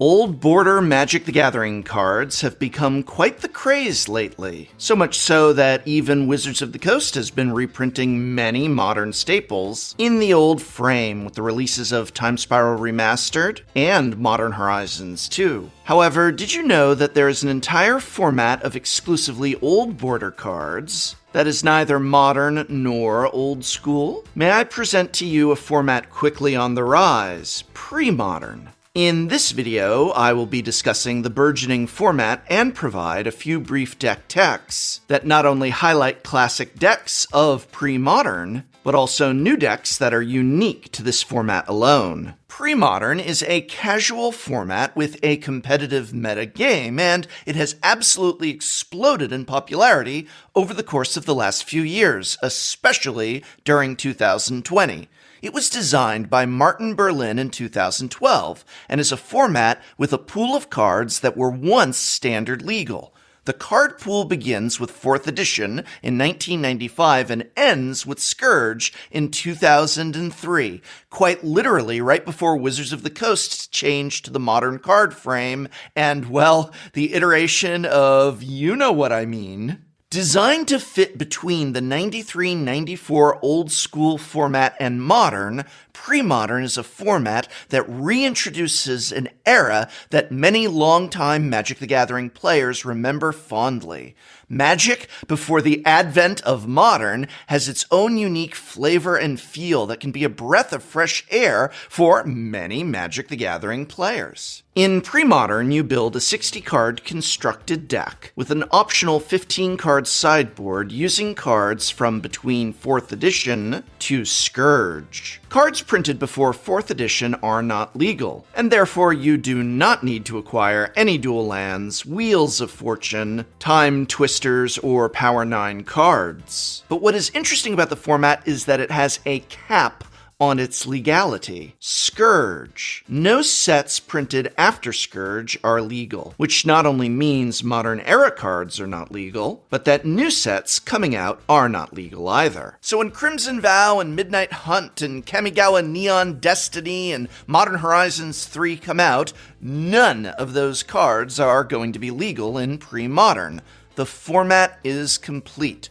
Old border Magic the Gathering cards have become quite the craze lately. So much so that even Wizards of the Coast has been reprinting many modern staples in the old frame with the releases of Time Spiral Remastered and Modern Horizons 2. However, did you know that there is an entire format of exclusively old border cards that is neither modern nor old school? May I present to you a format quickly on the rise, Premodern. In this video, I will be discussing the burgeoning format and provide a few brief deck techs that not only highlight classic decks of Premodern, but also new decks that are unique to this format alone. Premodern is a casual format with a competitive meta game, and it has absolutely exploded in popularity over the course of the last few years, especially during 2020. It was designed by Martin Berlin in 2012 and is a format with a pool of cards that were once standard legal. The card pool begins with 4th edition in 1995 and ends with Scourge in 2003, quite literally right before Wizards of the Coast changed to the modern card frame and, well, the iteration of you know what I mean. Designed to fit between the 93-94 old school format and modern, Premodern is a format that reintroduces an era that many longtime Magic the Gathering players remember fondly. Magic, before the advent of modern, has its own unique flavor and feel that can be a breath of fresh air for many Magic the Gathering players. In Premodern, you build a 60-card constructed deck with an optional 15-card sideboard using cards from between 4th edition to Scourge. Cards printed before 4th edition are not legal, and therefore you do not need to acquire any dual lands, Wheels of Fortune, Time Twisters, or Power 9 cards. But what is interesting about the format is that it has a cap on its legality. Scourge. No sets printed after Scourge are legal, which not only means modern era cards are not legal, but that new sets coming out are not legal either. So when Crimson Vow and Midnight Hunt and Kamigawa Neon Destiny and Modern Horizons 3 come out, none of those cards are going to be legal in Premodern. The format is complete.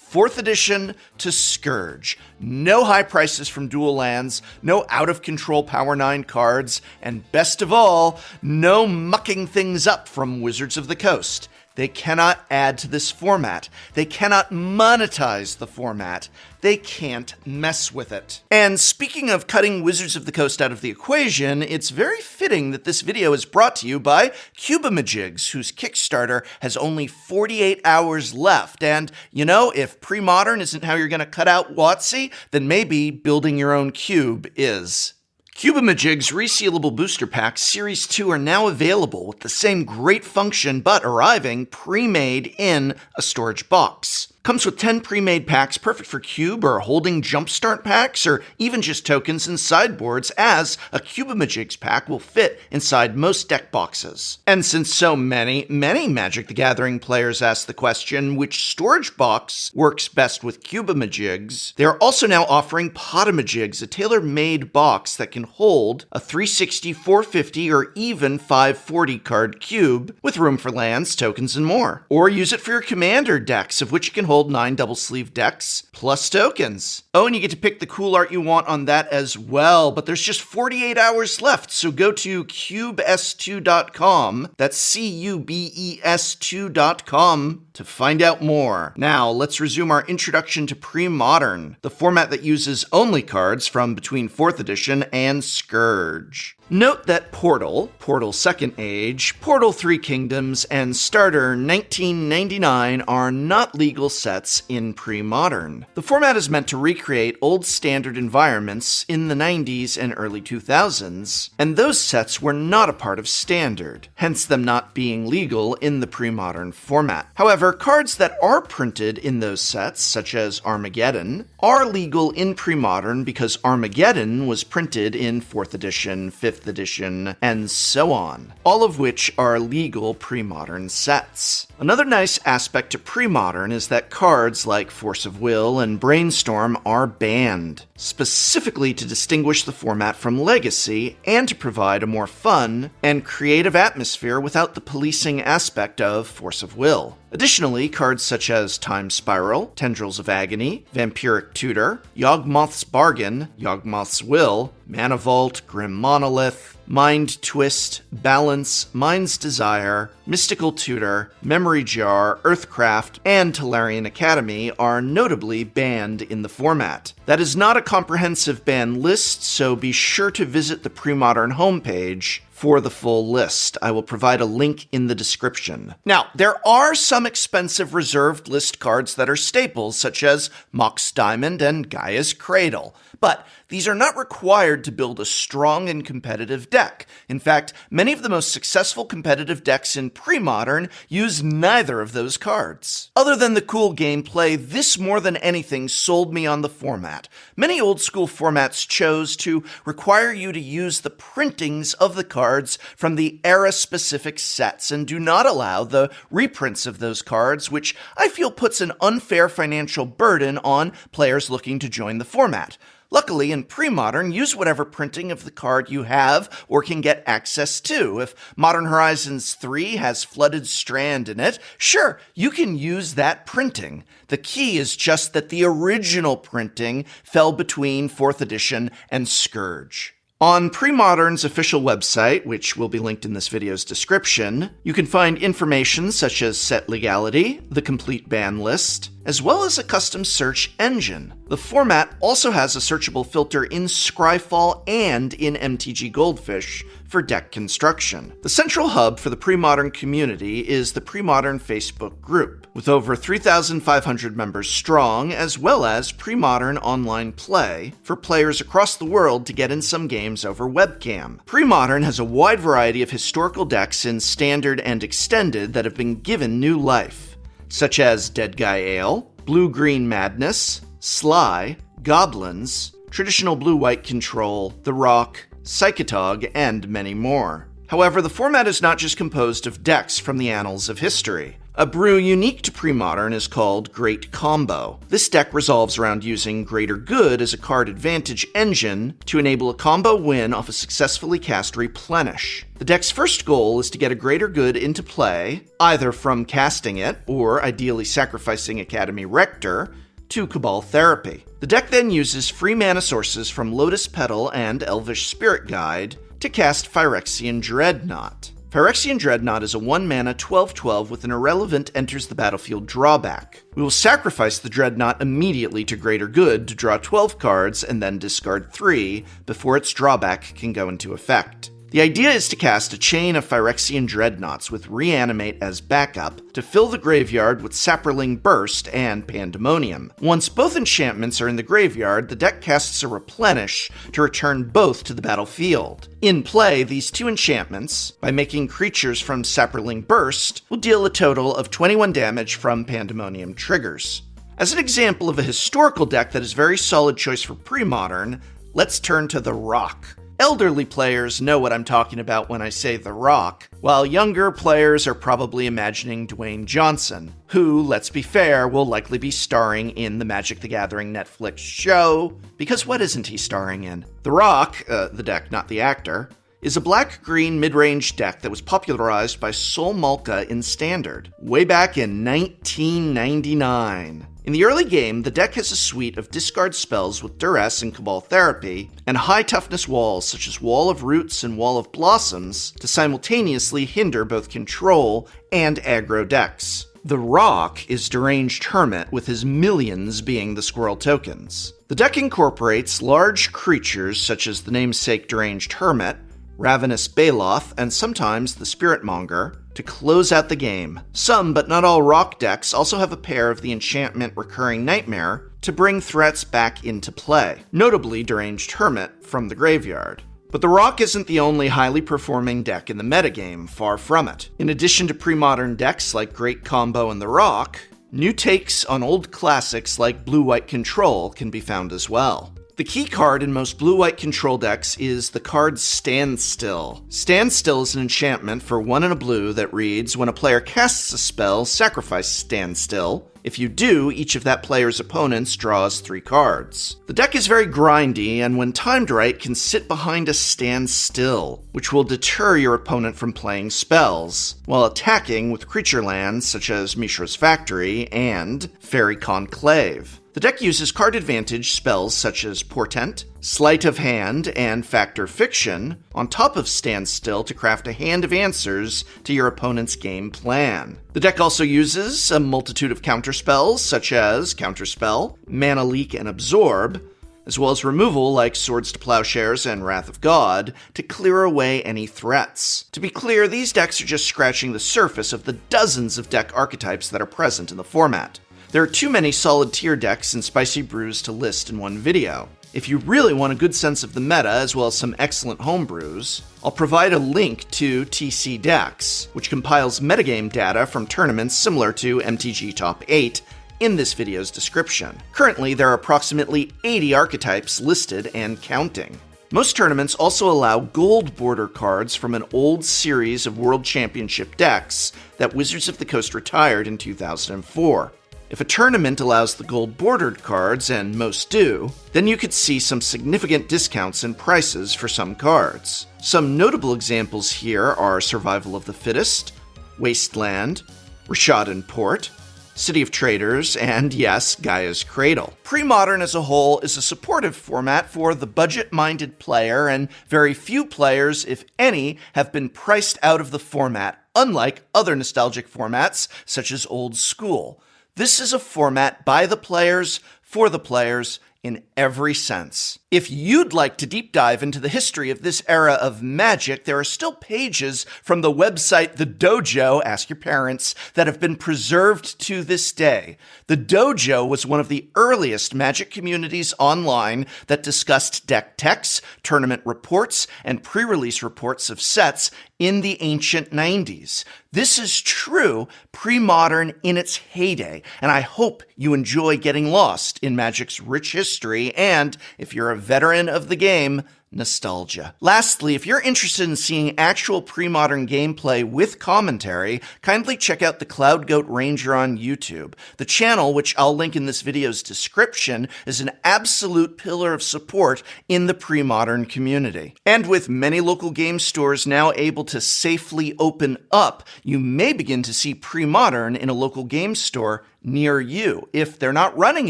4th edition to Scourge. No high prices from dual lands, no out-of-control Power 9 cards, and best of all, no mucking things up from Wizards of the Coast. They cannot add to this format. They cannot monetize the format. They can't mess with it. And speaking of cutting Wizards of the Coast out of the equation, it's very fitting that this video is brought to you by Cubamajigs, whose Kickstarter has only 48 hours left. And, you know, if Premodern isn't how you're going to cut out WotC, then maybe building your own cube is. Cubamajigs resealable booster packs Series 2 are now available with the same great function but arriving pre-made in a storage box. Comes with 10 pre-made packs perfect for cube or holding jumpstart packs or even just tokens and sideboards, as a Cubamajigs pack will fit inside most deck boxes. And since so many Magic the Gathering players ask the question which storage box works best with Cubamajigs, they are also now offering Potomajigs, a tailor-made box that can hold a 360, 450, or even 540 card cube with room for lands, tokens, and more. Or use it for your commander decks, of which you can hold 9 double-sleeve decks, plus tokens. Oh, and you get to pick the cool art you want on that as well, but there's just 48 hours left, so go to cubes2.com, that's CUBES2.com, to find out more. Now, let's resume our introduction to Premodern, the format that uses only cards from between 4th edition and Scourge. Note that Portal, Portal Second Age, Portal Three Kingdoms, and Starter 1999 are not legal sets in Premodern. The format is meant to recreate old standard environments in the 90s and early 2000s, and those sets were not a part of Standard, hence them not being legal in the Premodern format. However, cards that are printed in those sets, such as Armageddon, are legal in Premodern because Armageddon was printed in 4th edition, 5th edition, and so on, all of which are legal Premodern sets. Another nice aspect to Premodern is that deck cards like Force of Will and Brainstorm are banned, specifically to distinguish the format from Legacy and to provide a more fun and creative atmosphere without the policing aspect of Force of Will. Additionally, cards such as Time Spiral, Tendrils of Agony, Vampiric Tutor, Yawgmoth's Bargain, Yawgmoth's Will, Mana Vault, Grim Monolith, Mind Twist, Balance, Mind's Desire, Mystical Tutor, Memory Jar, Earthcraft, and Tolarian Academy are notably banned in the format. That is not a comprehensive ban list, so be sure to visit the Premodern homepage for the full list. I will provide a link in the description. Now, there are some expensive reserved list cards that are staples, such as Mox Diamond and Gaia's Cradle, but these are not required to build a strong and competitive deck. In fact, many of the most successful competitive decks in Premodern use neither of those cards. Other than the cool gameplay, this more than anything sold me on the format. Many old school formats chose to require you to use the printings of the cards from the era-specific sets and do not allow the reprints of those cards, which I feel puts an unfair financial burden on players looking to join the format. Luckily, in Premodern, use whatever printing of the card you have or can get access to. If Modern Horizons 3 has Flooded Strand in it, sure, you can use that printing. The key is just that the original printing fell between 4th edition and Scourge. On Premodern's official website, which will be linked in this video's description, you can find information such as set legality, the complete ban list, as well as a custom search engine. The format also has a searchable filter in Scryfall and in MTG Goldfish for deck construction. The central hub for the Premodern community is the Premodern Facebook group, with over 3,500 members strong, as well as Premodern online play for players across the world to get in some games over webcam. Premodern has a wide variety of historical decks in Standard and Extended that have been given new life, such as Dead Guy Ale, Blue-Green Madness, Sly, Goblins, Traditional Blue-White Control, The Rock, Psychotog, and many more. However, the format is not just composed of decks from the annals of history. A brew unique to Premodern is called Great Combo. This deck resolves around using Greater Good as a card advantage engine to enable a combo win off a successfully cast Replenish. The deck's first goal is to get a Greater Good into play, either from casting it, or ideally sacrificing Academy Rector, to Cabal Therapy. The deck then uses free mana sources from Lotus Petal and Elvish Spirit Guide to cast Phyrexian Dreadnought. Phyrexian Dreadnought is a 1-mana 12/12 with an irrelevant enters the battlefield drawback. We will sacrifice the Dreadnought immediately to Greater Good to draw 12 cards and then discard 3 before its drawback can go into effect. The idea is to cast a chain of Phyrexian Dreadnoughts with Reanimate as backup to fill the graveyard with Saproling Burst and Pandemonium. Once both enchantments are in the graveyard, the deck casts a Replenish to return both to the battlefield. In play, these two enchantments, by making creatures from Saproling Burst, will deal a total of 21 damage from Pandemonium triggers. As an example of a historical deck that is a very solid choice for Premodern, let's turn to The Rock. Elderly players know what I'm talking about when I say The Rock, while younger players are probably imagining Dwayne Johnson, who, let's be fair, will likely be starring in the Magic the Gathering Netflix show, because what isn't he starring in? The Rock, the deck, not the actor, is a black-green mid-range deck that was popularized by Sol Malka in Standard, way back in 1999. In the early game, the deck has a suite of discard spells with Duress and Cabal Therapy, and high-toughness walls such as Wall of Roots and Wall of Blossoms to simultaneously hinder both control and aggro decks. The Rock is Deranged Hermit, with his millions being the squirrel tokens. The deck incorporates large creatures such as the namesake Deranged Hermit, Ravenous Baloth, and sometimes the Spiritmonger, to close out the game. Some, but not all Rock decks also have a pair of the enchantment Recurring Nightmare to bring threats back into play, notably Deranged Hermit from the graveyard. But the Rock isn't the only highly performing deck in the metagame, far from it. In addition to Premodern decks like Great Combo and the Rock, new takes on old classics like Blue-White Control can be found as well. The key card in most blue-white control decks is the card Standstill. Standstill is an enchantment for 1 and a blue that reads, when a player casts a spell, sacrifice Standstill. If you do, each of that player's opponents draws 3 cards. The deck is very grindy, and when timed right, can sit behind a Standstill, which will deter your opponent from playing spells, while attacking with creature lands such as Mishra's Factory and Fairy Conclave. The deck uses card advantage spells such as Portent, Sleight of Hand, and Fact or Fiction on top of Standstill to craft a hand of answers to your opponent's game plan. The deck also uses a multitude of counterspells such as Counterspell, Mana Leak, and Absorb, as well as removal like Swords to Plowshares and Wrath of God to clear away any threats. To be clear, these decks are just scratching the surface of the dozens of deck archetypes that are present in the format. There are too many solid tier decks and spicy brews to list in one video. If you really want a good sense of the meta, as well as some excellent homebrews, I'll provide a link to TC Decks, which compiles metagame data from tournaments similar to MTG Top 8, in this video's description. Currently, there are approximately 80 archetypes listed and counting. Most tournaments also allow gold border cards from an old series of World Championship decks that Wizards of the Coast retired in 2004. If a tournament allows the gold bordered cards, and most do, then you could see some significant discounts in prices for some cards. Some notable examples here are Survival of the Fittest, Wasteland, Rishadan Port, City of Traders, and yes, Gaia's Cradle. Premodern as a whole is a supportive format for the budget-minded player, and very few players, if any, have been priced out of the format, unlike other nostalgic formats such as Old School. This is a format by the players, for the players, in every sense. If you'd like to deep dive into the history of this era of Magic, there are still pages from the website The Dojo, ask your parents, that have been preserved to this day. The Dojo was one of the earliest Magic communities online that discussed deck techs, tournament reports, and pre-release reports of sets in the ancient 90s. This is true pre-modern in its heyday, and I hope you enjoy getting lost in Magic's rich history and, if you're a veteran of the game, nostalgia. Lastly, if you're interested in seeing actual pre-modern gameplay with commentary, kindly check out the Cloud Goat Ranger on YouTube. The channel, which I'll link in this video's description, is an absolute pillar of support in the pre-modern community. And with many local game stores now able to safely open up, you may begin to see pre-modern in a local game store near you. If they're not running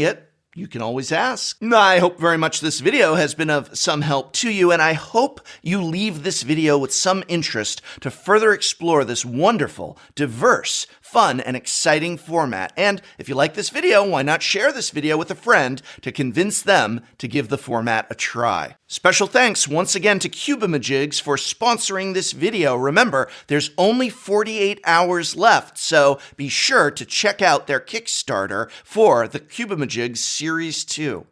it, you can always ask. I hope very much this video has been of some help to you, and I hope you leave this video with some interest to further explore this wonderful, diverse, fun, and exciting format. And if you like this video, why not share this video with a friend to convince them to give the format a try? Special thanks once again to Cubamajigs for sponsoring this video. Remember, there's only 48 hours left, so be sure to check out their Kickstarter for the Cubamajigs Series 2.